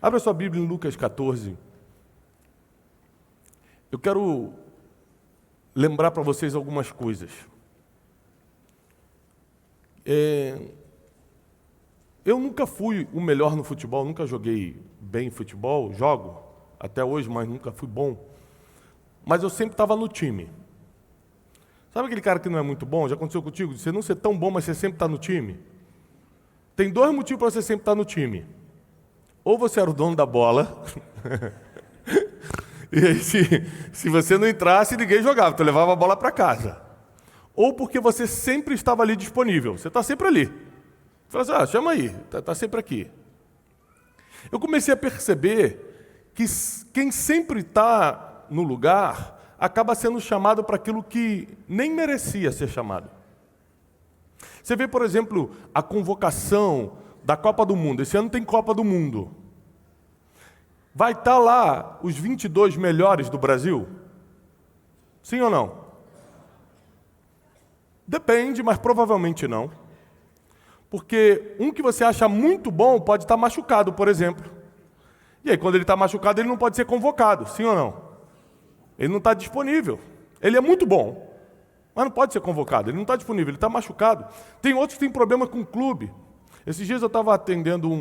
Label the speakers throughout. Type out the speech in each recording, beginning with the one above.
Speaker 1: Abra sua Bíblia em Lucas 14. Eu quero lembrar para vocês algumas coisas. Eu nunca fui o melhor no futebol, nunca joguei bem futebol, jogo até hoje, mas nunca fui bom. Mas eu sempre estava no time. Sabe aquele cara que não é muito bom? Já aconteceu contigo? Você não ser tão bom, mas você sempre está no time? Tem dois motivos para você sempre estar no time. Ou você era o dono da bola, e aí se você não entrasse, ninguém jogava, tu levava a bola para casa. Ou porque você sempre estava ali disponível, você está sempre ali. Você fala assim, chama aí, está sempre aqui. Eu comecei a perceber que quem sempre está no lugar acaba sendo chamado para aquilo que nem merecia ser chamado. Você vê, por exemplo, a convocação da Copa do Mundo. Esse ano tem Copa do Mundo. Vai estar lá os 22 melhores do Brasil? Sim ou não? Depende, mas provavelmente não. Porque um que você acha muito bom pode estar machucado, por exemplo. E aí, quando ele está machucado, ele não pode ser convocado. Sim ou não? Ele não está disponível. Ele é muito bom, mas não pode ser convocado. Ele não está disponível, ele está machucado. Tem outros que têm problema com o clube. Esses dias eu estava atendendo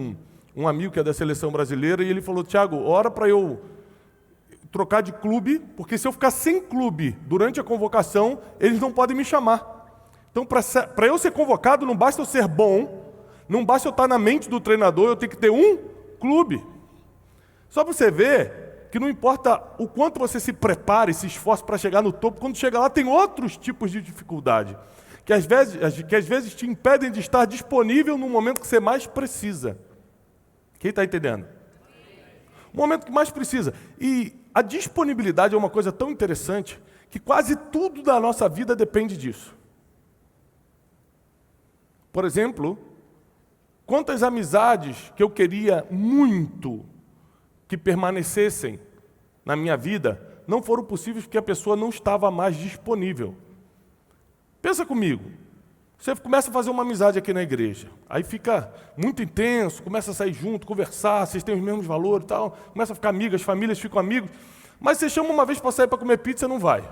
Speaker 1: um amigo que é da seleção brasileira e ele falou, Tiago, ora para eu trocar de clube, porque se eu ficar sem clube durante a convocação, eles não podem me chamar. Então, para eu ser convocado, não basta eu ser bom, não basta eu estar na mente do treinador, eu tenho que ter um clube. Só para você ver que não importa o quanto você se prepare, se esforce para chegar no topo, quando chega lá tem outros tipos de dificuldade, que às vezes te impedem de estar disponível no momento que você mais precisa. Quem está entendendo? O momento que mais precisa. E a disponibilidade é uma coisa tão interessante que quase tudo da nossa vida depende disso. Por exemplo, quantas amizades que eu queria muito que permanecessem na minha vida, não foram possíveis porque a pessoa não estava mais disponível. Pensa comigo, você começa a fazer uma amizade aqui na igreja, aí fica muito intenso, começa a sair junto, conversar, vocês têm os mesmos valores e tal, começa a ficar amigas, as famílias ficam amigos, mas você chama uma vez para sair para comer pizza, não vai.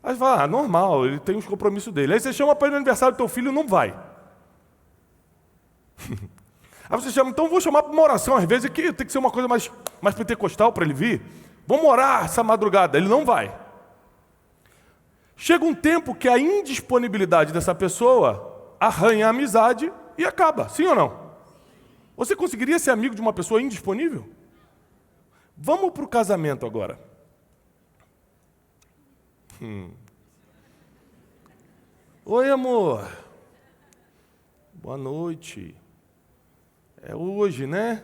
Speaker 1: Aí você fala, normal, ele tem os compromissos dele. Aí você chama para ir no aniversário do teu filho, não vai. Aí você chama, então vou chamar para uma oração, às vezes que tem que ser uma coisa mais pentecostal para ele vir. Vamos orar essa madrugada, ele não vai. Chega um tempo que a indisponibilidade dessa pessoa arranha a amizade e acaba, sim ou não? Você conseguiria ser amigo de uma pessoa indisponível? Vamos para o casamento agora. Oi, amor. Boa noite. É hoje, né?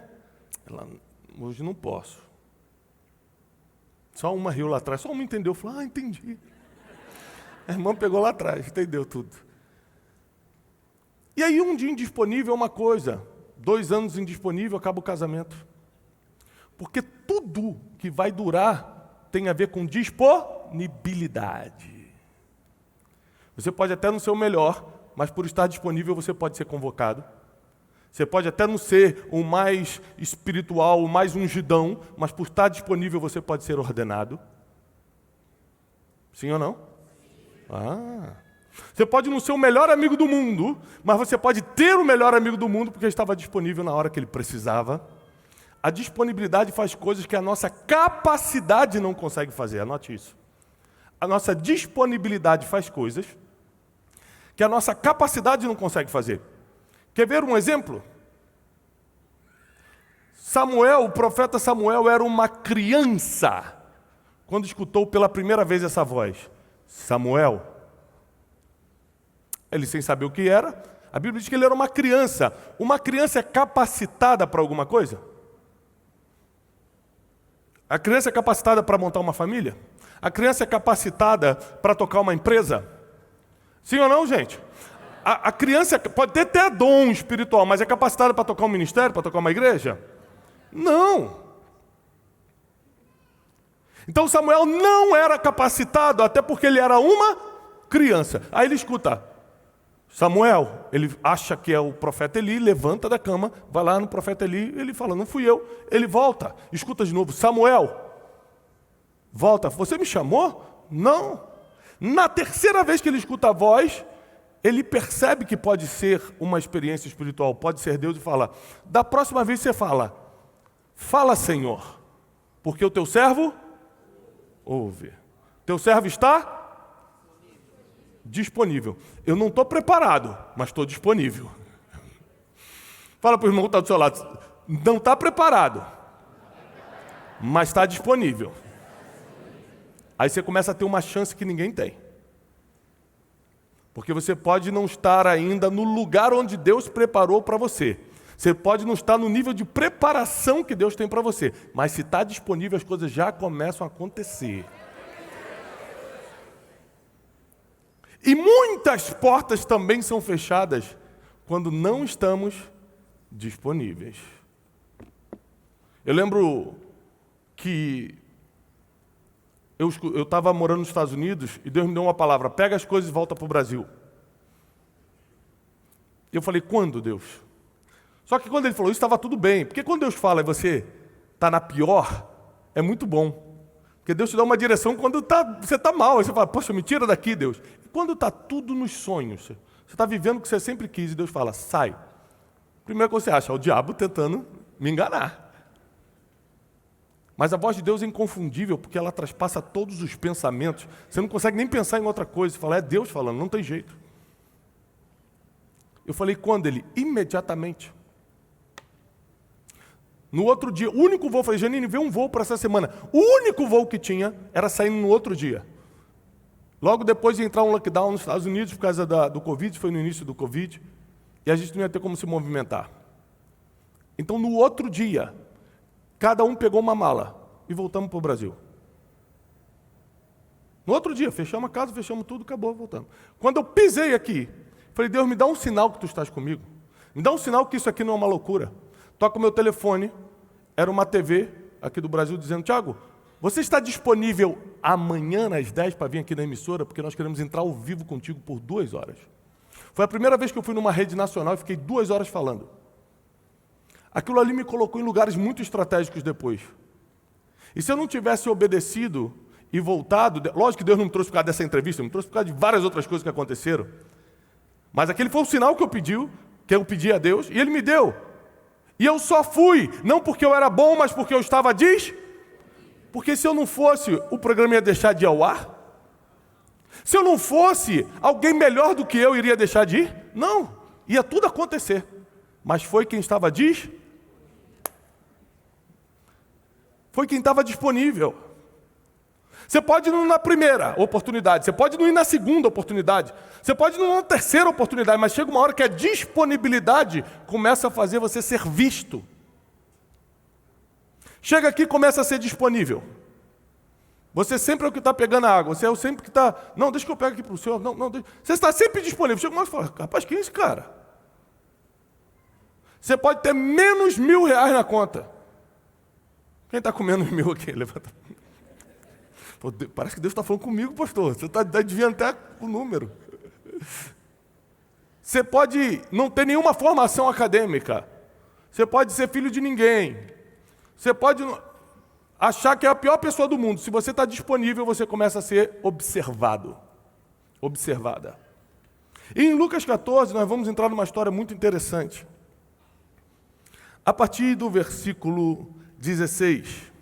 Speaker 1: Hoje não posso. Só uma riu lá atrás, só uma entendeu. Falou, entendi. A irmã pegou lá atrás, entendeu tudo. E aí um dia indisponível é uma coisa, 2 anos indisponível, acaba o casamento. Porque tudo que vai durar tem a ver com disponibilidade. Você pode até não ser o melhor, mas por estar disponível você pode ser convocado. Você pode até não ser o mais espiritual, o mais ungidão, mas por estar disponível você pode ser ordenado. Sim ou não? Você pode não ser o melhor amigo do mundo, mas você pode ter o melhor amigo do mundo porque estava disponível na hora que ele precisava. A disponibilidade faz coisas que a nossa capacidade não consegue fazer, anote isso. A nossa disponibilidade faz coisas que a nossa capacidade não consegue fazer. Quer ver um exemplo? Samuel, o profeta Samuel era uma criança quando escutou pela primeira vez essa voz. Samuel. Ele sem saber o que era, a Bíblia diz que ele era uma criança. Uma criança é capacitada para alguma coisa? A criança é capacitada para montar uma família? A criança é capacitada para tocar uma empresa? Sim ou não, gente? A criança pode ter até dom espiritual, mas é capacitada para tocar um ministério, para tocar uma igreja? Não. Então Samuel não era capacitado, até porque ele era uma criança. Aí ele escuta, Samuel, ele acha que é o profeta Eli, levanta da cama, vai lá no profeta Eli, ele fala, não fui eu. Ele volta, escuta de novo, Samuel, volta, você me chamou? Não. Na terceira vez que ele escuta a voz, ele percebe que pode ser uma experiência espiritual, pode ser Deus e fala, da próxima vez você fala, fala Senhor, porque o teu servo ouve. Teu servo está disponível. Eu não estou preparado, mas estou disponível. Fala para o irmão que está do seu lado. Não está preparado, mas está disponível. Aí você começa a ter uma chance que ninguém tem. Porque você pode não estar ainda no lugar onde Deus preparou para você. Você pode não estar no nível de preparação que Deus tem para você. Mas se está disponível, as coisas já começam a acontecer. E muitas portas também são fechadas quando não estamos disponíveis. Eu lembro que eu estava morando nos Estados Unidos e Deus me deu uma palavra, pega as coisas e volta para o Brasil. E eu falei, quando, Deus? Só que quando ele falou isso, estava tudo bem. Porque quando Deus fala e você está na pior, é muito bom. Porque Deus te dá uma direção quando você está mal. Aí você fala, poxa, me tira daqui, Deus. E quando está tudo nos sonhos, você está vivendo o que você sempre quis e Deus fala, sai. Primeiro que você acha, é o diabo tentando me enganar. Mas a voz de Deus é inconfundível, porque ela traspassa todos os pensamentos. Você não consegue nem pensar em outra coisa. Você fala, é Deus falando, não tem jeito. Eu falei, quando ele? Imediatamente. No outro dia, o único voo, eu falei, Janine, vê um voo para essa semana. O único voo que tinha era saindo no outro dia. Logo depois de entrar um lockdown nos Estados Unidos por causa do Covid, foi no início do Covid, e a gente não ia ter como se movimentar. Então, no outro dia, cada um pegou uma mala e voltamos para o Brasil. No outro dia, fechamos a casa, fechamos tudo, acabou, voltamos. Quando eu pisei aqui, falei, Deus, me dá um sinal que tu estás comigo. Me dá um sinal que isso aqui não é uma loucura. Toca o meu telefone, era uma TV aqui do Brasil dizendo, Tiago, você está disponível amanhã às 10 para vir aqui na emissora, porque nós queremos entrar ao vivo contigo por 2 horas. Foi a primeira vez que eu fui numa rede nacional e fiquei 2 horas falando. Aquilo ali me colocou em lugares muito estratégicos depois. E se eu não tivesse obedecido e voltado, lógico que Deus não me trouxe por causa dessa entrevista, me trouxe por causa de várias outras coisas que aconteceram, mas aquele foi o sinal que eu pedi a Deus, e Ele me deu. E eu só fui, não porque eu era bom, mas porque eu estava porque se eu não fosse, o programa ia deixar de ir ao ar? Se eu não fosse, alguém melhor do que eu iria deixar de ir? Não, ia tudo acontecer. Mas foi quem estava Foi quem estava disponível. Você pode não ir na primeira oportunidade, você pode não ir na segunda oportunidade, você pode não ir na terceira oportunidade, mas chega uma hora que a disponibilidade começa a fazer você ser visto. Chega aqui e começa a ser disponível. Você sempre é o que está pegando a água, você é o sempre que está... Não, deixa que eu pego aqui para o senhor. Não, deixa. Você está sempre disponível. Chega uma hora e fala, rapaz, quem é esse cara? Você pode ter menos R$1.000 na conta. Quem está com menos 1.000 aqui? Levanta. Pô, parece que Deus está falando comigo, pastor. Você está desviando até o número. Você pode não ter nenhuma formação acadêmica. Você pode ser filho de ninguém. Você pode achar que é a pior pessoa do mundo. Se você está disponível, você começa a ser observado. Observada. E em Lucas 14, nós vamos entrar numa história muito interessante. A partir do versículo 16.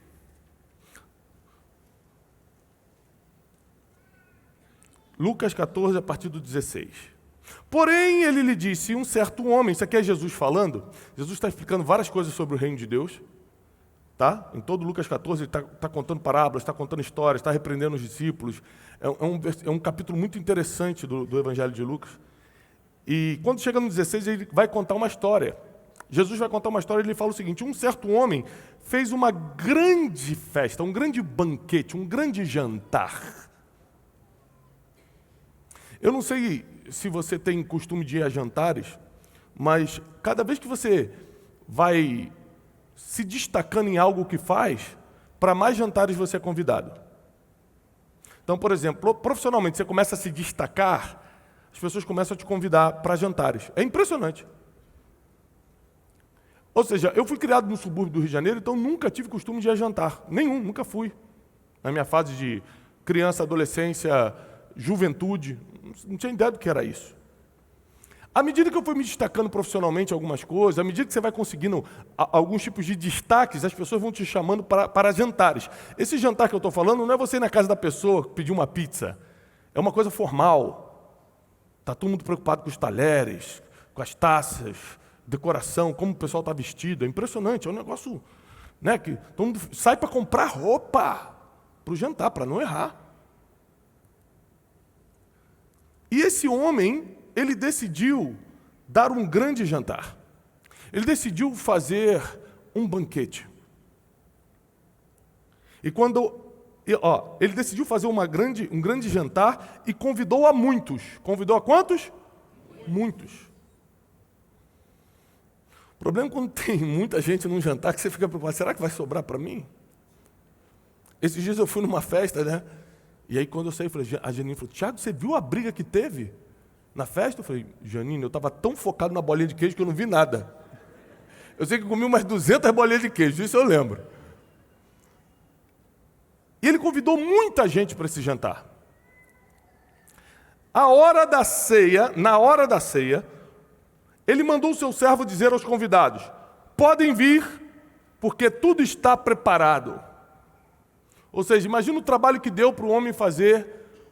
Speaker 1: Lucas 14, a partir do 16. Porém, ele lhe disse, um certo homem, isso aqui é Jesus falando, Jesus está explicando várias coisas sobre o reino de Deus, tá? Em todo Lucas 14, ele está contando parábolas, está contando histórias, está repreendendo os discípulos. É um capítulo muito interessante do Evangelho de Lucas. E quando chega no 16, ele vai contar uma história. Jesus vai contar uma história e ele fala o seguinte, um certo homem fez uma grande festa, um grande banquete, um grande jantar. Eu não sei se você tem costume de ir a jantares, mas cada vez que você vai se destacando em algo que faz, para mais jantares você é convidado. Então, por exemplo, profissionalmente você começa a se destacar, as pessoas começam a te convidar para jantares. É impressionante. Ou seja, eu fui criado no subúrbio do Rio de Janeiro, então nunca tive costume de ir a jantar. Nenhum, nunca fui. Na minha fase de criança, adolescência, juventude, não tinha ideia do que era isso. À medida que eu fui me destacando profissionalmente em algumas coisas, à medida que você vai conseguindo alguns tipos de destaques, as pessoas vão te chamando para jantares. Esse jantar que eu estou falando não é você ir na casa da pessoa pedir uma pizza. É uma coisa formal. Está todo mundo preocupado com os talheres, com as taças, decoração, como o pessoal está vestido. É impressionante, é um negócio, né, que todo mundo sai para comprar roupa para o jantar, para não errar. E esse homem, ele decidiu dar um grande jantar. Ele decidiu fazer um banquete. E ele decidiu fazer um grande jantar e convidou a muitos. Convidou a quantos? Muitos. O problema é quando tem muita gente num jantar que você fica preocupado, será que vai sobrar para mim? Esses dias eu fui numa festa, né? E aí quando eu saí, a Janine falou, Tiago, você viu a briga que teve na festa? Eu falei, Janine, eu estava tão focado na bolinha de queijo que eu não vi nada. Eu sei que eu comi umas 200 bolinhas de queijo, isso eu lembro. E ele convidou muita gente para esse jantar. Na hora da ceia, ele mandou o seu servo dizer aos convidados, podem vir, porque tudo está preparado. Ou seja, imagina o trabalho que deu para o homem fazer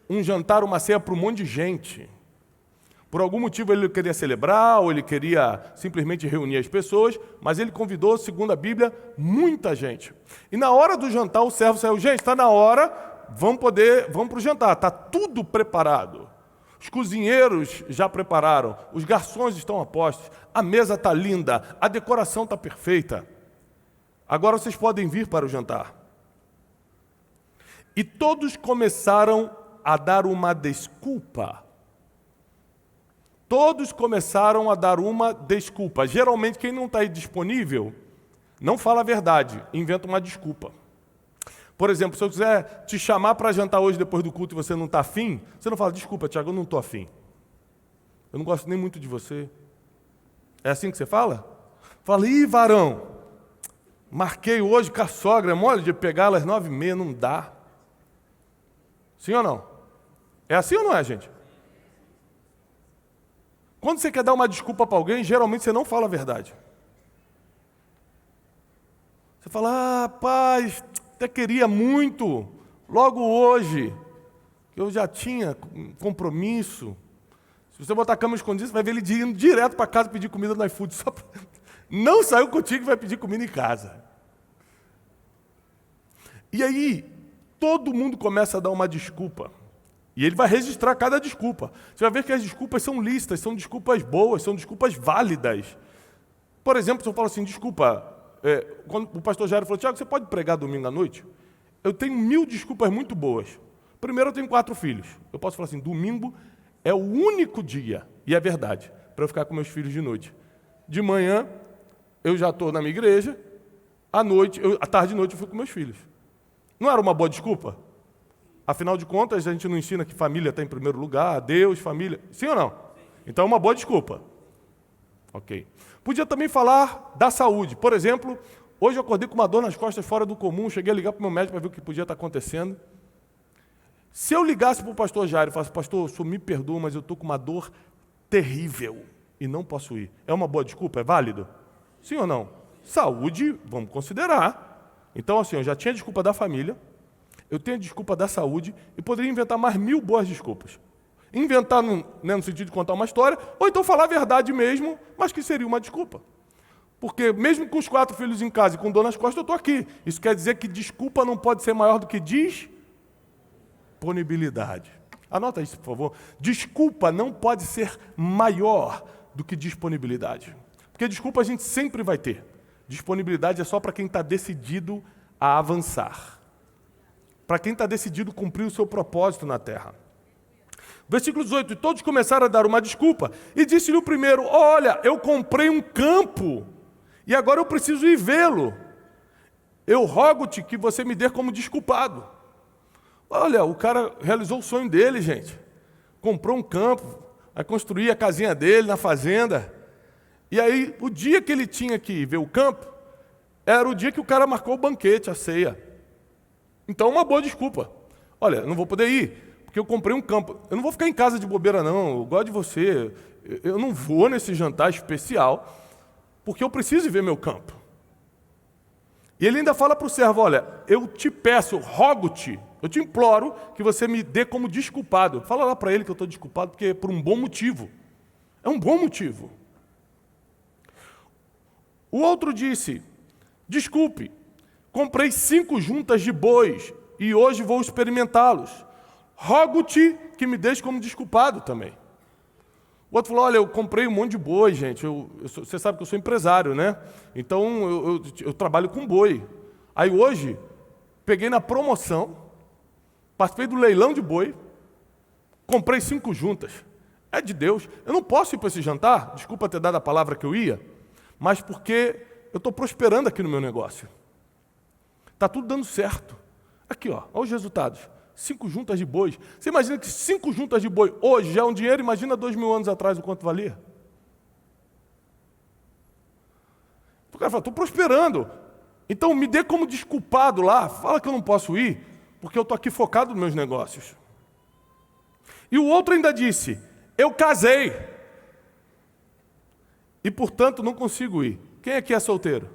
Speaker 1: um jantar, uma ceia para um monte de gente. Por algum motivo ele queria celebrar, ou ele queria simplesmente reunir as pessoas, mas ele convidou, segundo a Bíblia, muita gente. E na hora do jantar, o servo saiu, gente, está na hora, vamos para o jantar, está tudo preparado. Os cozinheiros já prepararam, os garçons estão a postos, a mesa está linda, a decoração está perfeita. Agora vocês podem vir para o jantar. E todos começaram a dar uma desculpa. Todos começaram a dar uma desculpa. Geralmente, quem não está aí disponível, não fala a verdade, inventa uma desculpa. Por exemplo, se eu quiser te chamar para jantar hoje depois do culto e você não está afim, você não fala, desculpa, Tiago, eu não estou afim. Eu não gosto nem muito de você. É assim que você fala? Fala, ih, varão, marquei hoje com a sogra, é mole de pegar ela às 9h30, não dá. Sim ou não? É assim ou não é, gente? Quando você quer dar uma desculpa para alguém, geralmente você não fala a verdade. Você fala, rapaz, até queria muito, logo hoje, que eu já tinha compromisso. Se você botar a cama escondida, você vai ver ele indo direto para casa pedir comida no iFood. Não saiu contigo e vai pedir comida em casa. E aí, todo mundo começa a dar uma desculpa. E ele vai registrar cada desculpa. Você vai ver que as desculpas são lícitas, são desculpas boas, são desculpas válidas. Por exemplo, se eu falo assim, desculpa, quando o pastor Jairo falou, Tiago, você pode pregar domingo à noite? Eu tenho 1000 desculpas muito boas. Primeiro, eu tenho 4 filhos. Eu posso falar assim, domingo é o único dia, e é verdade, para eu ficar com meus filhos de noite. De manhã, eu já estou na minha igreja, à tarde e noite eu fico com meus filhos. Não era uma boa desculpa? Afinal de contas, a gente não ensina que família está em primeiro lugar, Deus, família. Sim ou não? Então é uma boa desculpa. Ok. Podia também falar da saúde. Por exemplo, hoje eu acordei com uma dor nas costas fora do comum, cheguei a ligar para o meu médico para ver o que podia estar acontecendo. Se eu ligasse para o pastor Jairo e falasse, pastor, o senhor me perdoa, mas eu estou com uma dor terrível e não posso ir. É uma boa desculpa? É válido? Sim ou não? Saúde, vamos considerar. Então, assim, eu já tinha desculpa da família, eu tenho a desculpa da saúde e poderia inventar mais 1000 boas desculpas. Inventar no sentido de contar uma história, ou então falar a verdade mesmo, mas que seria uma desculpa. Porque mesmo com os 4 filhos em casa e com dor nas costas, eu estou aqui. Isso quer dizer que desculpa não pode ser maior do que disponibilidade. Anota isso, por favor. Desculpa não pode ser maior do que disponibilidade. Porque desculpa a gente sempre vai ter. Disponibilidade é só para quem está decidido a avançar. Para quem está decidido a cumprir o seu propósito na terra. Versículo 18, e todos começaram a dar uma desculpa, e disse-lhe o primeiro, olha, eu comprei um campo, e agora eu preciso ir vê-lo. Eu rogo-te que você me dê como desculpado. Olha, o cara realizou o sonho dele, gente. Comprou um campo, Aí construía a casinha dele na fazenda. E aí, o dia que ele tinha que ver o campo, era o dia que o cara marcou o banquete, a ceia. Então, uma boa desculpa. Olha, eu não vou poder ir, porque eu comprei um campo. Eu não vou ficar em casa de bobeira, não. Eu gosto de você. Eu não vou nesse jantar especial, porque eu preciso ver meu campo. E ele ainda fala para o servo, olha, eu te peço, eu rogo-te, eu te imploro que você me dê como desculpado. Fala lá para ele que eu estou desculpado, porque é por um bom motivo. É um bom motivo. O outro disse, desculpe, comprei 5 juntas de bois e hoje vou experimentá-los. Rogo-te que me deixe como desculpado também. O outro falou, olha, eu comprei um monte de boi, gente. Você sabe que eu sou empresário, né? Então, eu trabalho com boi. Aí hoje, peguei na promoção, participei do leilão de boi, comprei 5 juntas. É de Deus. Eu não posso ir para esse jantar, desculpa ter dado a palavra que eu ia, mas porque eu estou prosperando aqui no meu negócio. Está tudo dando certo. Aqui, ó, olha os resultados. 5 juntas de bois. Você imagina que 5 juntas de boi hoje já é um dinheiro? Imagina 2.000 anos atrás o quanto valia. O cara fala, estou prosperando. Então me dê como desculpado lá. Fala que eu não posso ir, porque eu estou aqui focado nos meus negócios. E o outro ainda disse, eu casei. E, portanto, não consigo ir. Quem aqui é solteiro?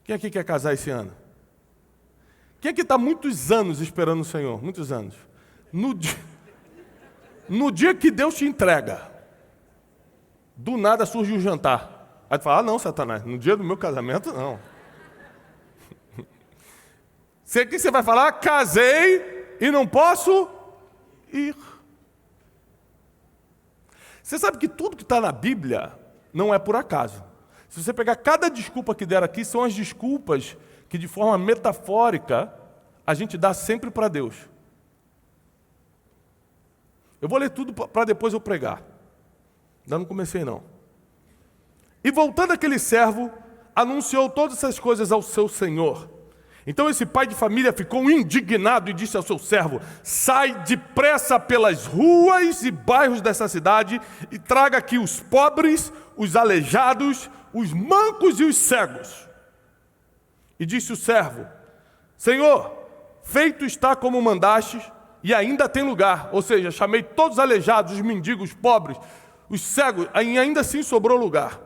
Speaker 1: Quem aqui quer casar esse ano? Quem aqui está muitos anos esperando o Senhor? Muitos anos. No dia que Deus te entrega, do nada surge um jantar. Aí tu fala, não, Satanás, no dia do meu casamento, não. O que você vai falar? Casei e não posso ir. Você sabe que tudo que está na Bíblia não é por acaso. Se você pegar cada desculpa que deram aqui, são as desculpas que de forma metafórica a gente dá sempre para Deus. Eu vou ler tudo para depois eu pregar. Ainda não comecei não. E voltando aquele servo, anunciou todas essas coisas ao seu senhor. Então esse pai de família ficou indignado e disse ao seu servo, sai depressa pelas ruas e bairros dessa cidade e traga aqui os pobres, os aleijados, os mancos e os cegos. E disse o servo, Senhor, feito está como mandastes, e ainda tem lugar. Ou seja, chamei todos os aleijados, os mendigos, os pobres, os cegos, e ainda assim sobrou lugar.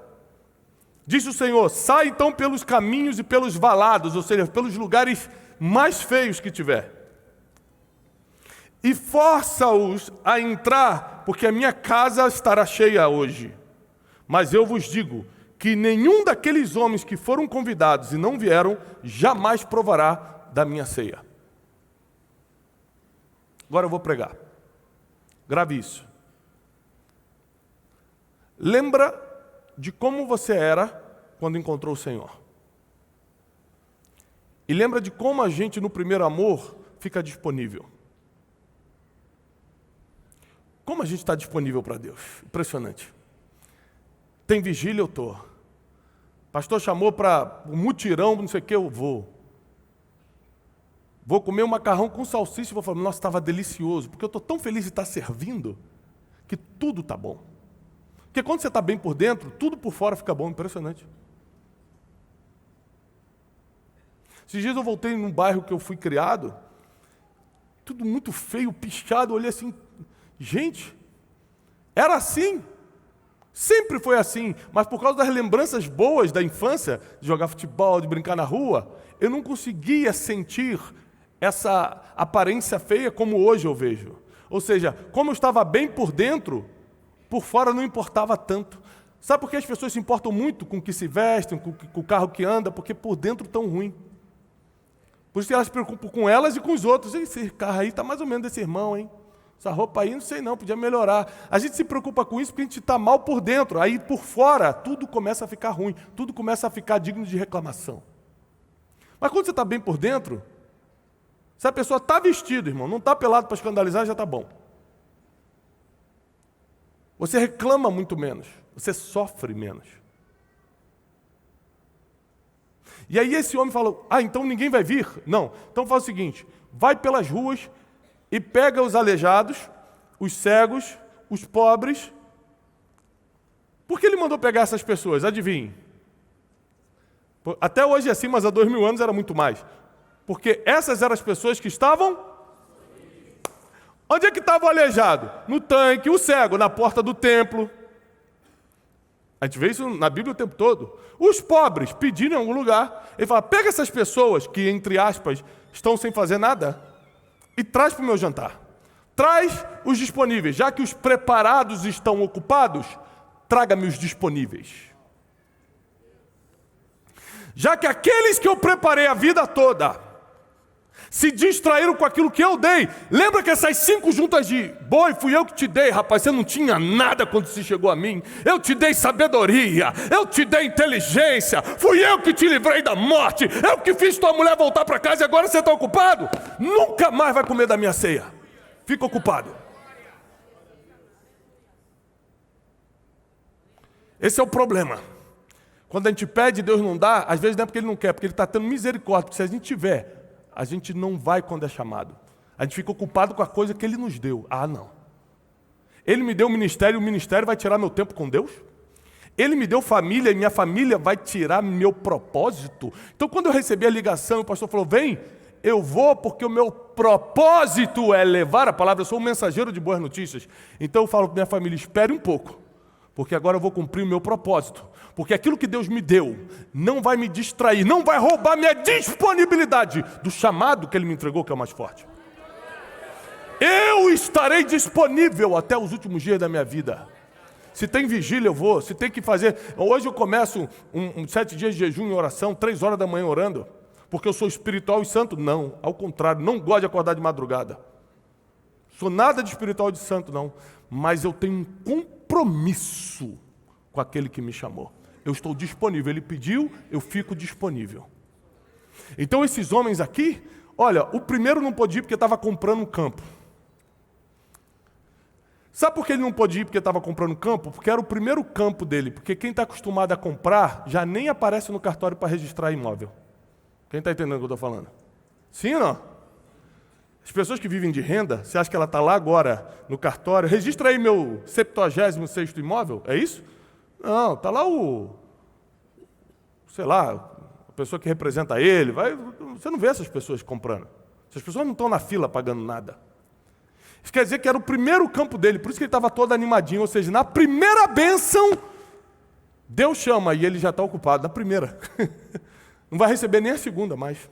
Speaker 1: Disse o Senhor, sai então pelos caminhos e pelos valados, ou seja, pelos lugares mais feios que tiver. E força-os a entrar, porque a minha casa estará cheia hoje. Mas eu vos digo, que nenhum daqueles homens que foram convidados e não vieram, jamais provará da minha ceia. Agora eu vou pregar. Grave isso. Lembra de como você era quando encontrou o Senhor. E lembra de como a gente, no primeiro amor, fica disponível. Como a gente está disponível para Deus. Impressionante. Tem vigília, eu estou. Pastor chamou para um mutirão, não sei o que, eu vou. Vou comer um macarrão com salsicha e vou falar, nossa, estava delicioso, porque eu estou tão feliz de estar servindo, que tudo está bom. Porque quando você está bem por dentro, tudo por fora fica bom, impressionante. Esses dias eu voltei num bairro que eu fui criado, tudo muito feio, pichado, eu olhei assim, gente, era assim. Sempre foi assim, mas por causa das lembranças boas da infância, de jogar futebol, de brincar na rua, eu não conseguia sentir essa aparência feia como hoje eu vejo. Ou seja, como eu estava bem por dentro, por fora não importava tanto. Sabe por que as pessoas se importam muito com o que se vestem, com o carro que anda? Porque por dentro estão ruim. Por isso que elas se preocupam com elas e com os outros. Esse carro aí está mais ou menos desse irmão, hein? Essa roupa aí, não sei não, podia melhorar. A gente se preocupa com isso porque a gente está mal por dentro. Aí por fora, tudo começa a ficar ruim. Tudo começa a ficar digno de reclamação. Mas quando você está bem por dentro, se a pessoa está vestida, irmão, não está pelado para escandalizar, já está bom. Você reclama muito menos. Você sofre menos. E aí esse homem falou, então ninguém vai vir? Não. Então faz o seguinte, vai pelas ruas e pega os aleijados, os cegos, os pobres. Por que ele mandou pegar essas pessoas? Adivinhe. Até hoje é assim, mas há 2000 anos era muito mais. Porque essas eram as pessoas que estavam... Onde é que estava o aleijado? No tanque, o cego, na porta do templo. A gente vê isso na Bíblia o tempo todo. Os pobres pedindo em algum lugar. Ele fala, pega essas pessoas que, entre aspas, estão sem fazer nada e traz para o meu jantar. Traz os disponíveis. Já que os preparados estão ocupados, traga-me os disponíveis. Já que aqueles que eu preparei a vida toda se distraíram com aquilo que eu dei. Lembra que essas 5 juntas de boi fui eu que te dei, rapaz, você não tinha nada quando se chegou a mim. Eu te dei sabedoria, eu te dei inteligência, fui eu que te livrei da morte, eu que fiz tua mulher voltar para casa e agora você está ocupado? Nunca mais vai comer da minha ceia. Fica ocupado. Esse é o problema. Quando a gente pede, Deus não dá, às vezes não é porque Ele não quer, porque Ele está tendo misericórdia, porque se a gente tiver, a gente não vai quando é chamado. A gente fica ocupado com a coisa que Ele nos deu. Ah, não. Ele me deu o ministério vai tirar meu tempo com Deus? Ele me deu família e minha família vai tirar meu propósito? Então, quando eu recebi a ligação, o pastor falou, vem, eu vou porque o meu propósito é levar a palavra. Eu sou um mensageiro de boas notícias. Então, eu falo para minha família, espere um pouco, porque agora eu vou cumprir o meu propósito. Porque aquilo que Deus me deu não vai me distrair, não vai roubar minha disponibilidade do chamado que Ele me entregou, que é o mais forte. Eu estarei disponível até os últimos dias da minha vida. Se tem vigília, eu vou. Se tem que fazer... Hoje eu começo 7 dias de jejum e oração, 3 horas da manhã orando. Porque eu sou espiritual e santo? Não, ao contrário, não gosto de acordar de madrugada. Sou nada de espiritual e de santo, não. Mas eu tenho um compromisso com aquele que me chamou. Eu estou disponível. Ele pediu, eu fico disponível. Então esses homens aqui, olha, o primeiro não podia ir porque estava comprando um campo. Sabe por que ele não podia ir porque estava comprando um campo? Porque era o primeiro campo dele. Porque quem está acostumado a comprar já nem aparece no cartório para registrar imóvel. Quem está entendendo o que eu estou falando? Sim ou não? As pessoas que vivem de renda, você acha que ela está lá agora no cartório? Registra aí meu 76º imóvel, é isso? Não, está lá sei lá, a pessoa que representa ele. Você não vê essas pessoas comprando. Essas pessoas não estão na fila pagando nada. Isso quer dizer que era o primeiro campo dele, por isso que ele estava todo animadinho. Ou seja, na primeira bênção, Deus chama e ele já está ocupado, na primeira. Não vai receber nem a segunda mais.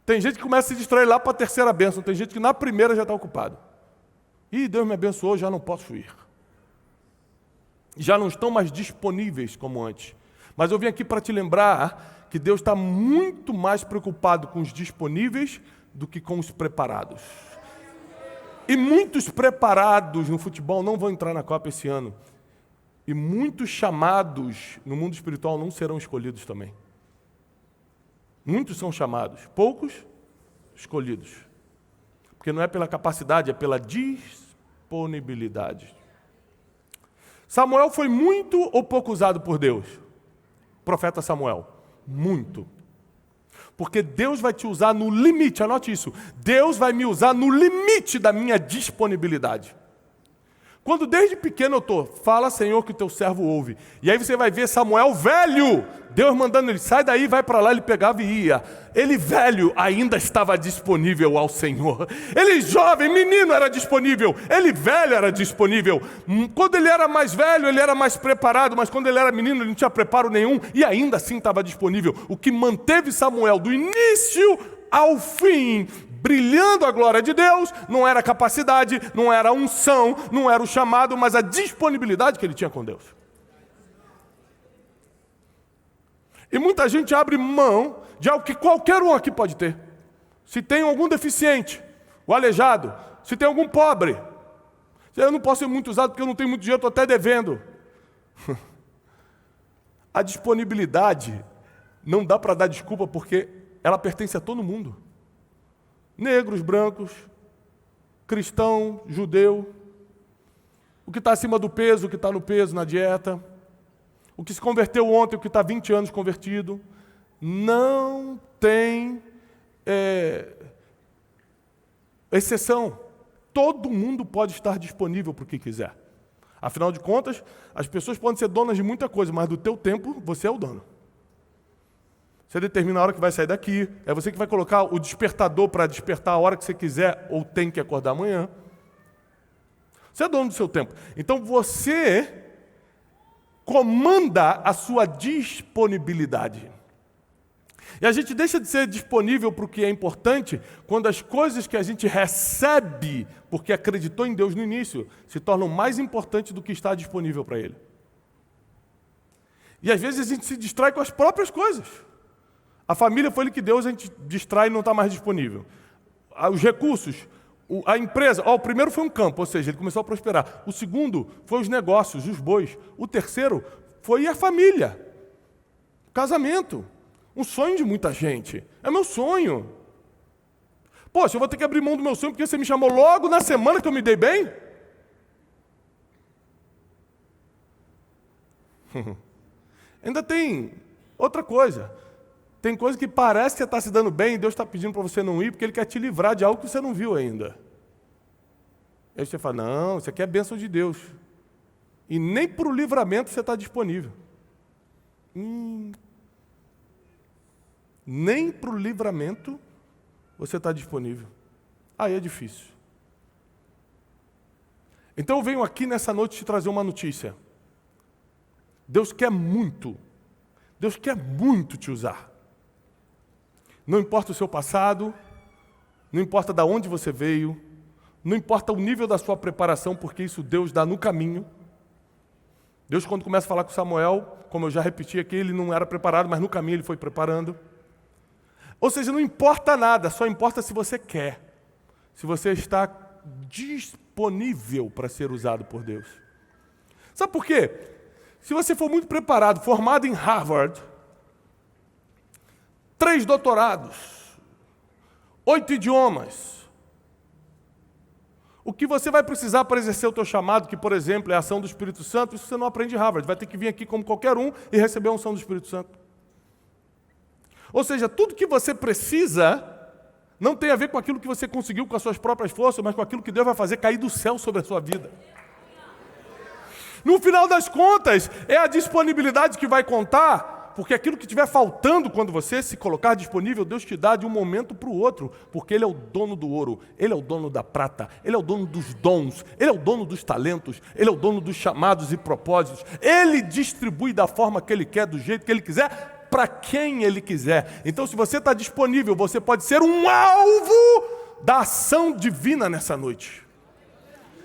Speaker 1: Tem gente que começa a se distrair lá para a terceira bênção, tem gente que na primeira já está ocupado. Ih, Deus me abençoou, já não posso ir. Já não estão mais disponíveis como antes. Mas eu vim aqui para te lembrar que Deus está muito mais preocupado com os disponíveis do que com os preparados. E muitos preparados no futebol não vão entrar na Copa esse ano. E muitos chamados no mundo espiritual não serão escolhidos também. Muitos são chamados, poucos escolhidos. Porque não é pela capacidade, é pela disponibilidade. Samuel foi muito ou pouco usado por Deus? Profeta Samuel, muito. Porque Deus vai te usar no limite, anote isso. Deus vai me usar no limite da minha disponibilidade. Quando desde pequeno eu estou, fala Senhor que o teu servo ouve. E aí você vai ver Samuel velho, Deus mandando ele, sai daí, vai para lá, ele pegava e ia. Ele velho ainda estava disponível ao Senhor. Ele jovem, menino era disponível, ele velho era disponível. Quando ele era mais velho, ele era mais preparado, mas quando ele era menino, ele não tinha preparo nenhum e ainda assim estava disponível. O que manteve Samuel do início ao fim, brilhando a glória de Deus, não era a capacidade, não era a unção, não era o chamado, mas a disponibilidade que ele tinha com Deus. E muita gente abre mão de algo que qualquer um aqui pode ter. Se tem algum deficiente, o aleijado, se tem algum pobre, eu não posso ser muito usado porque eu não tenho muito dinheiro, estou até devendo. A disponibilidade não dá para dar desculpa porque ela pertence a todo mundo. Negros, brancos, cristão, judeu, o que está acima do peso, o que está no peso, na dieta, o que se converteu ontem, o que está 20 anos convertido, não tem exceção. Todo mundo pode estar disponível para o que quiser. Afinal de contas, as pessoas podem ser donas de muita coisa, mas do teu tempo, você é o dono. Você determina a hora que vai sair daqui, é você que vai colocar o despertador para despertar a hora que você quiser ou tem que acordar amanhã. Você é dono do seu tempo. Então você comanda a sua disponibilidade. E a gente deixa de ser disponível para o que é importante quando as coisas que a gente recebe, porque acreditou em Deus no início, se tornam mais importantes do que está disponível para Ele. E às vezes a gente se distrai com as próprias coisas. A família foi Ele que deu, a gente distrai e não está mais disponível. Os recursos, a empresa, o primeiro foi um campo, ou seja, ele começou a prosperar. O segundo foi os negócios, os bois. O terceiro foi a família, o casamento. Um sonho de muita gente. É meu sonho. Poxa, eu vou ter que abrir mão do meu sonho porque você me chamou logo na semana que eu me dei bem? Ainda tem outra coisa. Tem coisa que parece que você está se dando bem e Deus está pedindo para você não ir porque Ele quer te livrar de algo que você não viu ainda. Aí você fala, não, isso aqui é bênção de Deus. E nem para o livramento você está disponível. Nem para o livramento você está disponível. Aí é difícil. Então eu venho aqui nessa noite te trazer uma notícia. Deus quer muito te usar. Não importa o seu passado, não importa de onde você veio, não importa o nível da sua preparação, porque isso Deus dá no caminho. Deus, quando começa a falar com Samuel, como eu já repeti aqui, ele não era preparado, mas no caminho ele foi preparando. Ou seja, não importa nada, só importa se você quer, se você está disponível para ser usado por Deus. Sabe por quê? Se você for muito preparado, formado em Harvard, 3 doutorados, 8 idiomas, o que você vai precisar para exercer o teu chamado, que, por exemplo, é a ação do Espírito Santo, isso você não aprende em Harvard, vai ter que vir aqui como qualquer um e receber a unção do Espírito Santo. Ou seja, tudo que você precisa não tem a ver com aquilo que você conseguiu com as suas próprias forças, mas com aquilo que Deus vai fazer cair do céu sobre a sua vida. No final das contas, é a disponibilidade que vai contar, porque aquilo que estiver faltando quando você se colocar disponível, Deus te dá de um momento para o outro, porque Ele é o dono do ouro, Ele é o dono da prata, Ele é o dono dos dons, Ele é o dono dos talentos, Ele é o dono dos chamados e propósitos. Ele distribui da forma que Ele quer, do jeito que Ele quiser, para quem Ele quiser. Então, se você está disponível, você pode ser um alvo da ação divina nessa noite.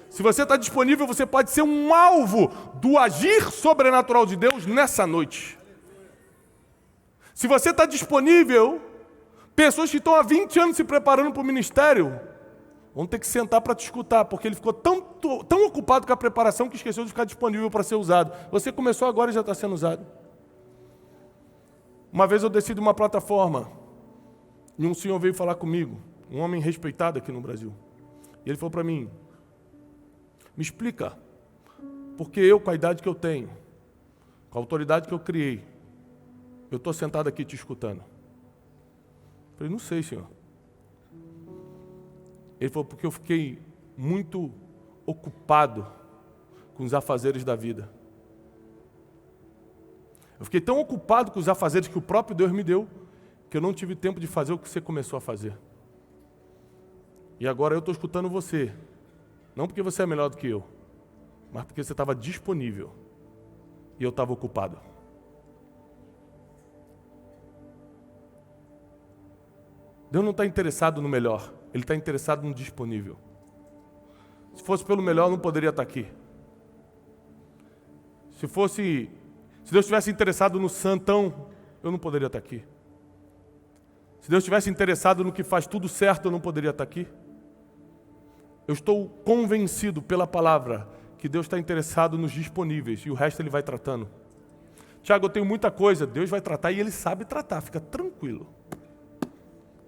Speaker 1: Se você está disponível, você pode ser um alvo do agir sobrenatural de Deus nessa noite. Se você está disponível, pessoas que estão há 20 anos se preparando para o ministério vão ter que sentar para te escutar, porque ele ficou tão ocupado com a preparação que esqueceu de ficar disponível para ser usado. Você começou agora e já está sendo usado. Uma vez eu desci de uma plataforma e um senhor veio falar comigo, um homem respeitado aqui no Brasil. E ele falou para mim, me explica, porque eu, com a idade que eu tenho, com a autoridade que eu criei, eu estou sentado aqui te escutando. Eu falei, não sei, senhor. Ele falou, porque eu fiquei muito ocupado com os afazeres da vida. Eu fiquei tão ocupado com os afazeres que o próprio Deus me deu, que eu não tive tempo de fazer o que você começou a fazer. E agora eu estou escutando você. Não porque você é melhor do que eu, mas porque você estava disponível e eu estava ocupado. Deus não está interessado no melhor, Ele está interessado no disponível. Se fosse pelo melhor, eu não poderia estar aqui. Se Deus estivesse interessado no santão, eu não poderia estar aqui. Se Deus estivesse interessado no que faz tudo certo, eu não poderia estar aqui. Eu estou convencido pela palavra que Deus está interessado nos disponíveis e o resto Ele vai tratando. Tiago, eu tenho muita coisa, Deus vai tratar e Ele sabe tratar, fica tranquilo.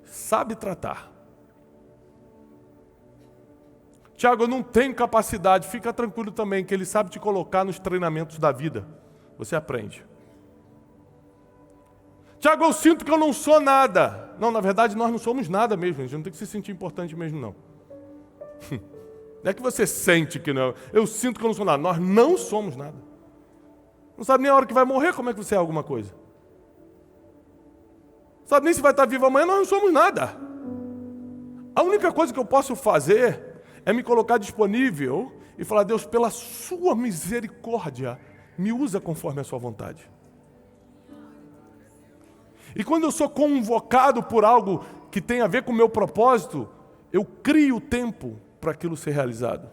Speaker 1: Sabe tratar. Tiago, eu não tenho capacidade, fica tranquilo também, que Ele sabe te colocar nos treinamentos da vida. Você aprende. Tiago, eu sinto que eu não sou nada. Não, na verdade nós não somos nada mesmo, a gente não tem que se sentir importante mesmo não. Não é que você sente que não. Eu sinto que eu não sou nada. Nós não somos nada. Não sabe nem a hora que vai morrer, como é que você é alguma coisa. Não sabe nem se vai estar vivo amanhã, nós não somos nada. A única coisa que eu posso fazer é me colocar disponível e falar: Deus, pela sua misericórdia, me usa conforme a sua vontade. E quando eu sou convocado por algo que tem a ver com o meu propósito, eu crio tempo para aquilo ser realizado.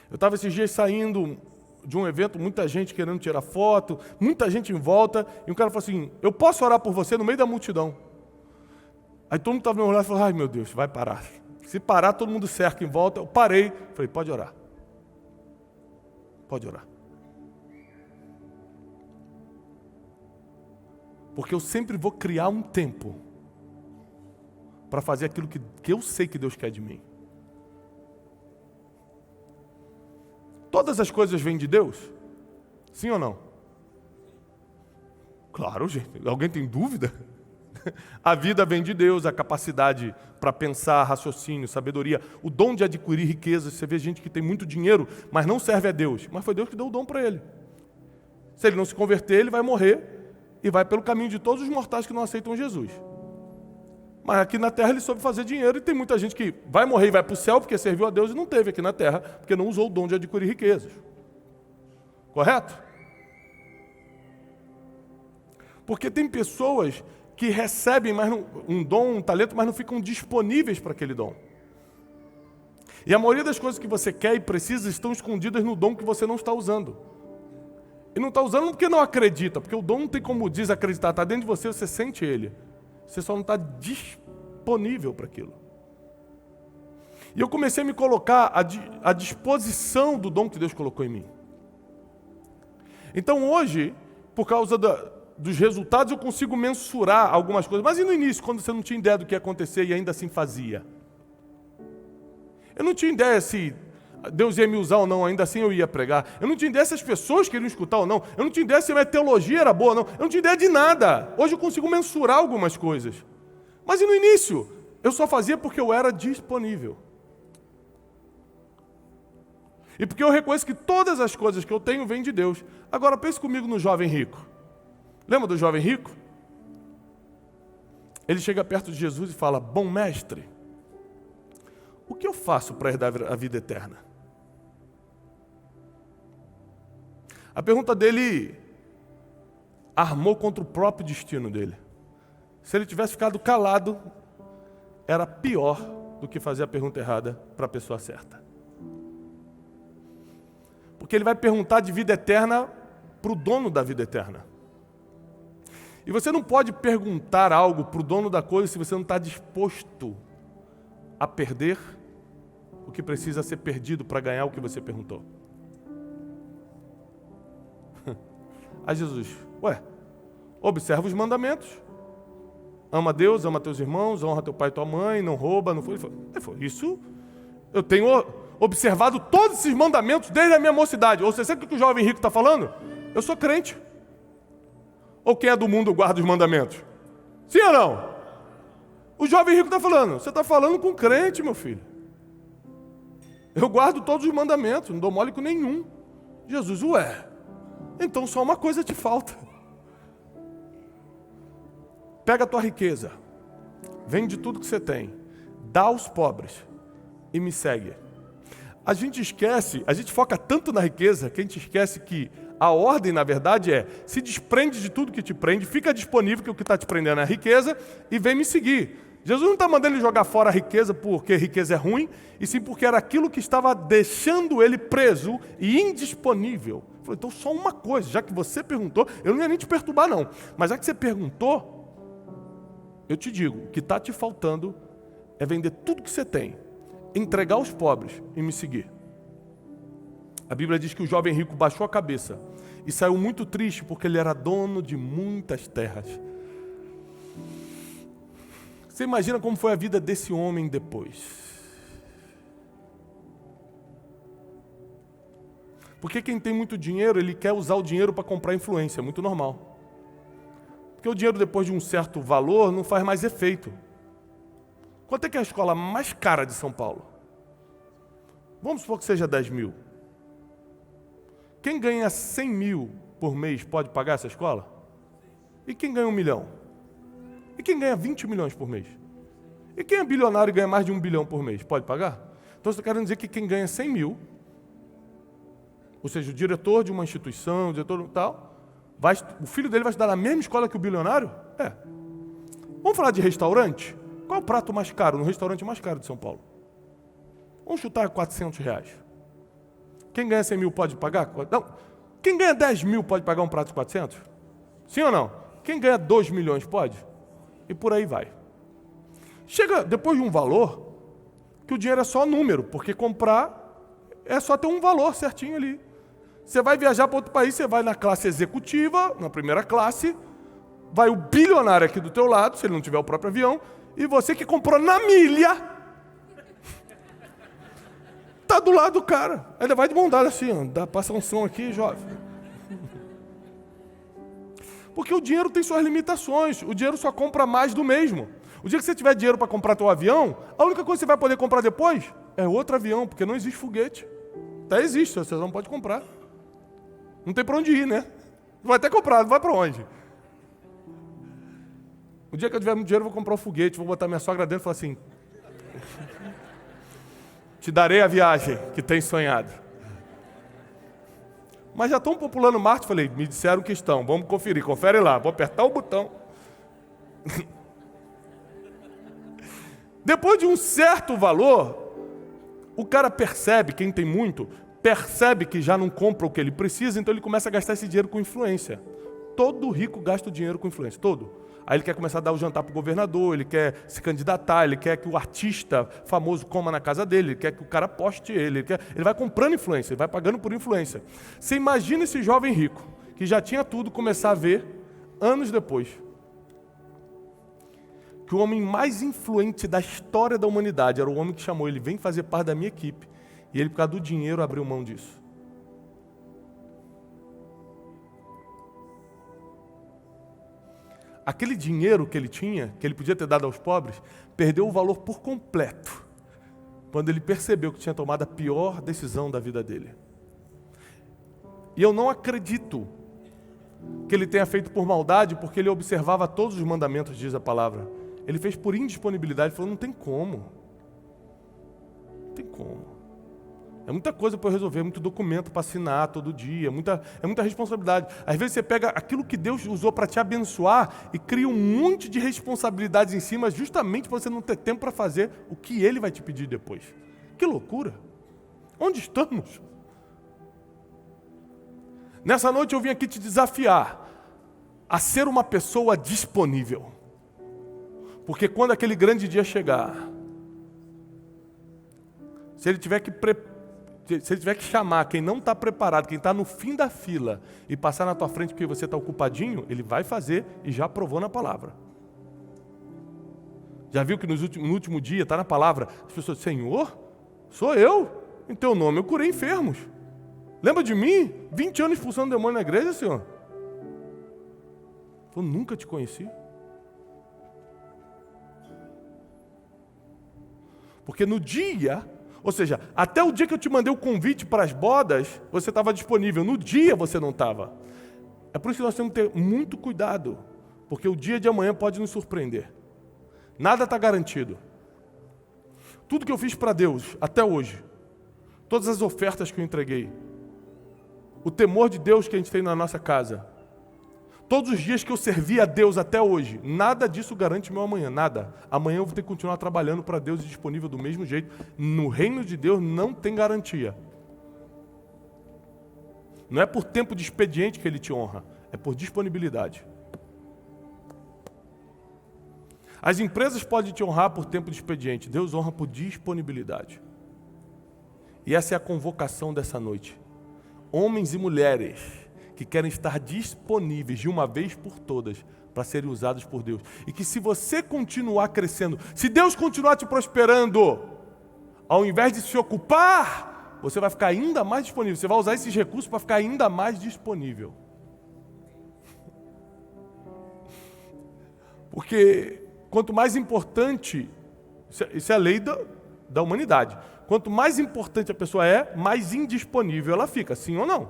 Speaker 1: Eu estava esses dias saindo de um evento, muita gente querendo tirar foto, muita gente em volta, e um cara falou assim: eu posso orar por você no meio da multidão? Aí todo mundo estava me olhando e falou: ai meu Deus, vai parar. Se parar, todo mundo cerca em volta. Eu parei, falei: pode orar. Pode orar. Porque eu sempre vou criar um tempo para fazer aquilo que eu sei que Deus quer de mim. Todas as coisas vêm de Deus? Sim ou não? Claro, gente. Alguém tem dúvida? A vida vem de Deus, a capacidade para pensar, raciocínio, sabedoria, o dom de adquirir riquezas. Você vê gente que tem muito dinheiro, mas não serve a Deus. Mas foi Deus que deu o dom para ele. Se ele não se converter, ele vai morrer e vai pelo caminho de todos os mortais que não aceitam Jesus. Mas aqui na terra ele soube fazer dinheiro, e tem muita gente que vai morrer e vai para o céu porque serviu a Deus e não teve aqui na terra, porque não usou o dom de adquirir riquezas. Correto? Porque tem pessoas que recebem um dom, um talento, mas não ficam disponíveis para aquele dom. E a maioria das coisas que você quer e precisa estão escondidas no dom que você não está usando. E não está usando porque não acredita, porque o dom não tem como desacreditar, está dentro de você, você sente ele. Você só não está disponível para aquilo. E eu comecei a me colocar à disposição do dom que Deus colocou em mim. Então hoje, por causa dos resultados, eu consigo mensurar algumas coisas. Mas e no início, quando você não tinha ideia do que ia acontecer e ainda assim fazia? Eu não tinha ideia se Deus ia me usar ou não, ainda assim eu ia pregar. Eu não tinha ideia se as pessoas queriam escutar ou não. Eu não tinha ideia se a minha teologia era boa ou não. Eu não tinha ideia de nada. Hoje eu consigo mensurar algumas coisas. Mas e no início? Eu só fazia porque eu era disponível. E porque eu reconheço que todas as coisas que eu tenho vêm de Deus. Agora pense comigo no jovem rico. Lembra do jovem rico? Ele chega perto de Jesus e fala: bom mestre, o que eu faço para herdar a vida eterna? A pergunta dele armou contra o próprio destino dele. Se ele tivesse ficado calado, era pior do que fazer a pergunta errada para a pessoa certa. Porque ele vai perguntar de vida eterna para o dono da vida eterna. E você não pode perguntar algo para o dono da coisa se você não está disposto a perder o que precisa ser perdido para ganhar o que você perguntou. Aí Jesus: observa os mandamentos. Ama a Deus, ama teus irmãos, honra teu pai e tua mãe, não rouba, não foi. Ele falou: isso eu tenho observado todos esses mandamentos desde a minha mocidade. Ou seja, sabe o que o jovem rico está falando? Eu sou crente. Ou quem é do mundo guarda os mandamentos? Sim ou não? O jovem rico está falando: você está falando com crente, meu filho. Eu guardo todos os mandamentos, não dou mole com nenhum. Jesus: então só uma coisa te falta. Pega a tua riqueza, vende tudo que você tem, dá aos pobres e me segue. A gente esquece, a gente foca tanto na riqueza que a gente esquece que a ordem, na verdade, é: se desprende de tudo que te prende, fica disponível, que o que está te prendendo é a riqueza, e vem me seguir. Jesus não está mandando ele jogar fora a riqueza porque riqueza é ruim, e sim porque era aquilo que estava deixando ele preso e indisponível. Ele falou: então só uma coisa, já que você perguntou, eu não ia nem te perturbar não, mas já que você perguntou, eu te digo, o que está te faltando é vender tudo que você tem, entregar aos pobres e me seguir. A Bíblia diz que o jovem rico baixou a cabeça e saiu muito triste porque ele era dono de muitas terras. Você imagina como foi a vida desse homem depois? Porque quem tem muito dinheiro, ele quer usar o dinheiro para comprar influência, é muito normal. Porque o dinheiro, depois de um certo valor, não faz mais efeito. Quanto é que é a escola mais cara de São Paulo? Vamos supor que seja 10 mil. Quem ganha 100 mil por mês pode pagar essa escola? E quem ganha 1 milhão? E quem ganha 20 milhões por mês? E quem é bilionário e ganha mais de 1 bilhão por mês? Pode pagar? Então, você está querendo dizer que quem ganha 100 mil, ou seja, o diretor de uma instituição, o diretor tal, o filho dele vai estudar na mesma escola que o bilionário? É. Vamos falar de restaurante? Qual é o prato mais caro, no restaurante mais caro de São Paulo? Vamos chutar R$400. Quem ganha 100 mil pode pagar? Não. Quem ganha 10 mil pode pagar um prato de 400? Sim ou não? Quem ganha 2 milhões pode? E por aí vai. Chega depois de um valor, que o dinheiro é só número, porque comprar é só ter um valor certinho ali. Você vai viajar para outro país, você vai na classe executiva, na primeira classe, vai o bilionário aqui do teu lado, se ele não tiver o próprio avião, e você que comprou na milha, tá do lado do cara. Ainda vai de mão dada assim, ó, passa um som aqui, jovem. Porque o dinheiro tem suas limitações, o dinheiro só compra mais do mesmo. O dia que você tiver dinheiro para comprar teu avião, a única coisa que você vai poder comprar depois é outro avião, porque não existe foguete. Até existe, você não pode comprar. Não tem para onde ir, né? Vai até comprar, não vai para onde? O dia que eu tiver muito dinheiro, eu vou comprar um foguete, vou botar minha sogra dentro e falar assim: te darei a viagem que tens sonhado. Mas já estão populando Marte, falei, me disseram que estão, vamos conferir, confere lá, vou apertar o botão. Depois de um certo valor, o cara percebe, quem tem muito, percebe que já não compra o que ele precisa, então ele começa a gastar esse dinheiro com influência. Todo rico gasta o dinheiro com influência, todo. Aí ele quer começar a dar o jantar para o governador, ele quer se candidatar, ele quer que o artista famoso coma na casa dele, ele quer que o cara poste ele, ele vai comprando influência, ele vai pagando por influência. Você imagina esse jovem rico, que já tinha tudo, começar a ver, anos depois, que o homem mais influente da história da humanidade era o homem que chamou ele, vem fazer parte da minha equipe, e ele, por causa do dinheiro, abriu mão disso. Aquele dinheiro que ele tinha, que ele podia ter dado aos pobres, perdeu o valor por completo, quando ele percebeu que tinha tomado a pior decisão da vida dele. E eu não acredito que ele tenha feito por maldade, porque ele observava todos os mandamentos, diz a palavra. Ele fez por indisponibilidade, falou, não tem como. Não tem como. É muita coisa para eu resolver, muito documento para assinar todo dia, é muita responsabilidade. Às vezes você pega aquilo que Deus usou para te abençoar e cria um monte de responsabilidades em cima, justamente para você não ter tempo para fazer o que Ele vai te pedir depois. Que loucura! Onde estamos? Nessa noite eu vim aqui te desafiar a ser uma pessoa disponível. Porque quando aquele grande dia chegar, se ele tiver que chamar quem não está preparado, quem está no fim da fila e passar na tua frente porque você está ocupadinho, ele vai fazer e já provou na palavra. Já viu que no último dia está na palavra, as pessoas dizem, Senhor, sou eu, em teu nome eu curei enfermos. Lembra de mim? 20 anos expulsando demônio na igreja, Senhor. Eu nunca te conheci. Porque no dia, ou seja, até o dia que eu te mandei o convite para as bodas, você estava disponível. No dia você não estava. É por isso que nós temos que ter muito cuidado, porque o dia de amanhã pode nos surpreender. Nada está garantido. Tudo que eu fiz para Deus até hoje, todas as ofertas que eu entreguei, o temor de Deus que a gente tem na nossa casa, todos os dias que eu servi a Deus até hoje, nada disso garante meu amanhã, nada. Amanhã eu vou ter que continuar trabalhando para Deus e disponível do mesmo jeito. No reino de Deus não tem garantia. Não é por tempo de expediente que Ele te honra, é por disponibilidade. As empresas podem te honrar por tempo de expediente, Deus honra por disponibilidade. E essa é a convocação dessa noite. Homens e mulheres que querem estar disponíveis de uma vez por todas para serem usados por Deus. E que se você continuar crescendo, se Deus continuar te prosperando, ao invés de se ocupar, você vai ficar ainda mais disponível. Você vai usar esses recursos para ficar ainda mais disponível. Porque quanto mais importante, isso é a lei da humanidade. Quanto mais importante a pessoa é, mais indisponível ela fica, sim ou não?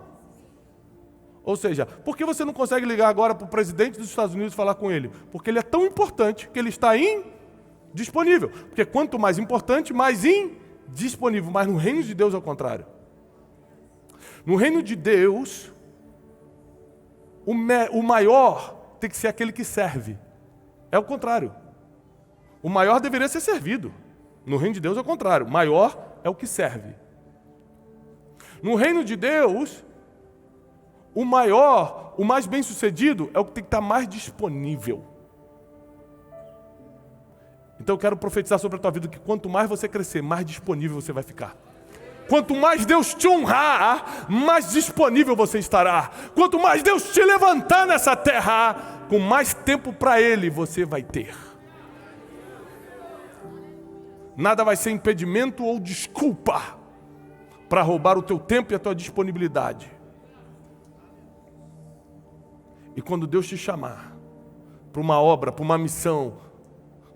Speaker 1: Ou seja, por que você não consegue ligar agora para o presidente dos Estados Unidos e falar com ele? Porque ele é tão importante que ele está indisponível. Porque quanto mais importante, mais indisponível. Mas no reino de Deus é o contrário. No reino de Deus, o maior tem que ser aquele que serve. É o contrário. O maior deveria ser servido. No reino de Deus é o contrário. O maior é o que serve. No reino de Deus, o maior, o mais bem-sucedido é o que tem que estar mais disponível. Então eu quero profetizar sobre a tua vida que quanto mais você crescer, mais disponível você vai ficar. Quanto mais Deus te honrar, mais disponível você estará. Quanto mais Deus te levantar nessa terra, com mais tempo para Ele você vai ter. Nada vai ser impedimento ou desculpa para roubar o teu tempo e a tua disponibilidade. E quando Deus te chamar para uma obra, para uma missão,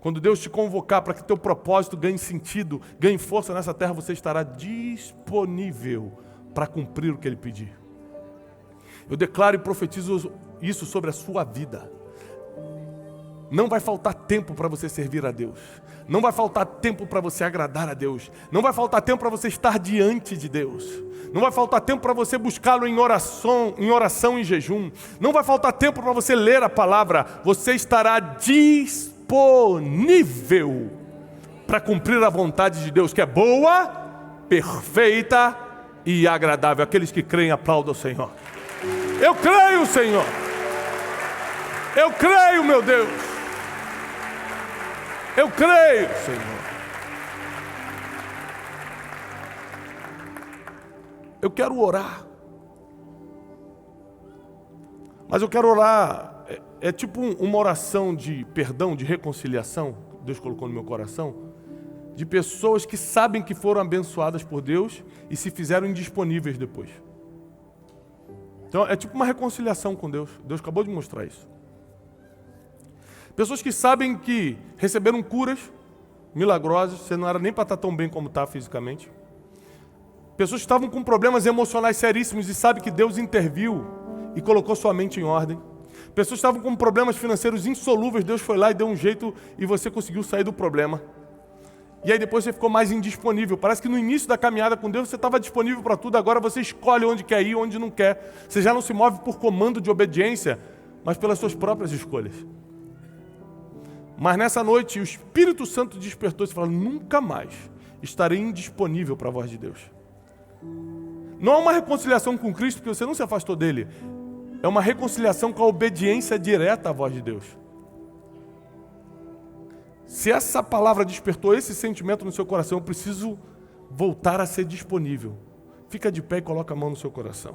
Speaker 1: quando Deus te convocar para que teu propósito ganhe sentido, ganhe força nessa terra, você estará disponível para cumprir o que Ele pedir. Eu declaro e profetizo isso sobre a sua vida. Não vai faltar tempo para você servir a Deus. Não vai faltar tempo para você agradar a Deus. Não vai faltar tempo para você estar diante de Deus. Não vai faltar tempo para você buscá-lo em oração, em jejum. Não vai faltar tempo para você ler a palavra. Você estará disponível para cumprir a vontade de Deus, que é boa, perfeita e agradável. Aqueles que creem, aplaudam o Senhor. Eu creio, Senhor. Eu creio, meu Deus. Eu creio, Senhor. Eu quero orar. Mas eu quero orar, é tipo uma oração de perdão, de reconciliação, que Deus colocou no meu coração, de pessoas que sabem que foram abençoadas por Deus e se fizeram indisponíveis depois. Então é tipo uma reconciliação com Deus. Deus acabou de mostrar isso. Pessoas que sabem que receberam curas milagrosas, você não era nem para estar tão bem como está fisicamente. Pessoas que estavam com problemas emocionais seríssimos e sabem que Deus interviu e colocou sua mente em ordem. Pessoas que estavam com problemas financeiros insolúveis, Deus foi lá e deu um jeito e você conseguiu sair do problema. E aí depois você ficou mais indisponível. Parece que no início da caminhada com Deus você estava disponível para tudo, agora você escolhe onde quer ir, onde não quer. Você já não se move por comando de obediência, mas pelas suas próprias escolhas. Mas nessa noite o Espírito Santo despertou e falou: nunca mais estarei indisponível para a voz de Deus. Não é uma reconciliação com Cristo, porque você não se afastou dele. É uma reconciliação com a obediência direta à voz de Deus. Se essa palavra despertou esse sentimento no seu coração, eu preciso voltar a ser disponível. Fica de pé e coloca a mão no seu coração.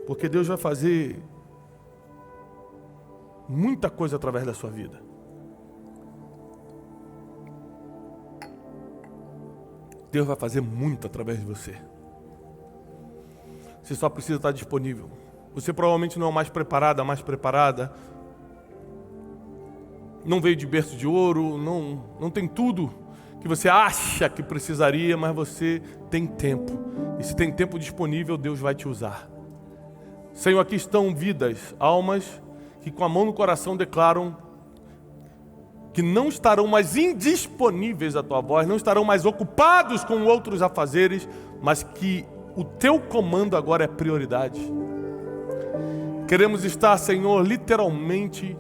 Speaker 1: Porque Deus vai fazer muita coisa através da sua vida. Deus vai fazer muito através de você. Você só precisa estar disponível. Você provavelmente não é o mais preparado, a mais preparada. Não veio de berço de ouro, não tem tudo que você acha que precisaria, mas você tem tempo. E se tem tempo disponível, Deus vai te usar. Senhor, aqui estão vidas, almas, que com a mão no coração declaram que não estarão mais indisponíveis à tua voz, não estarão mais ocupados com outros afazeres, mas que o teu comando agora é prioridade. Queremos estar, Senhor, literalmente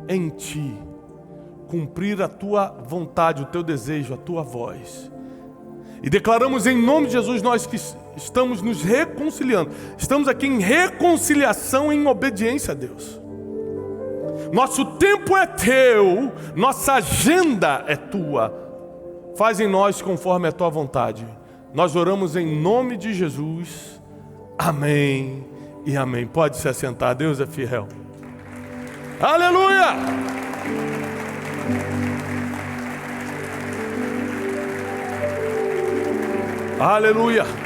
Speaker 1: em ti, cumprir a tua vontade, o teu desejo, a tua voz. E declaramos em nome de Jesus, nós que estamos nos reconciliando, estamos aqui em reconciliação, em obediência a Deus. Nosso tempo é teu, nossa agenda é tua. Faz em nós conforme a tua vontade. Nós oramos em nome de Jesus. Amém e amém. Pode se assentar, Deus é fiel. Aleluia! Aleluia!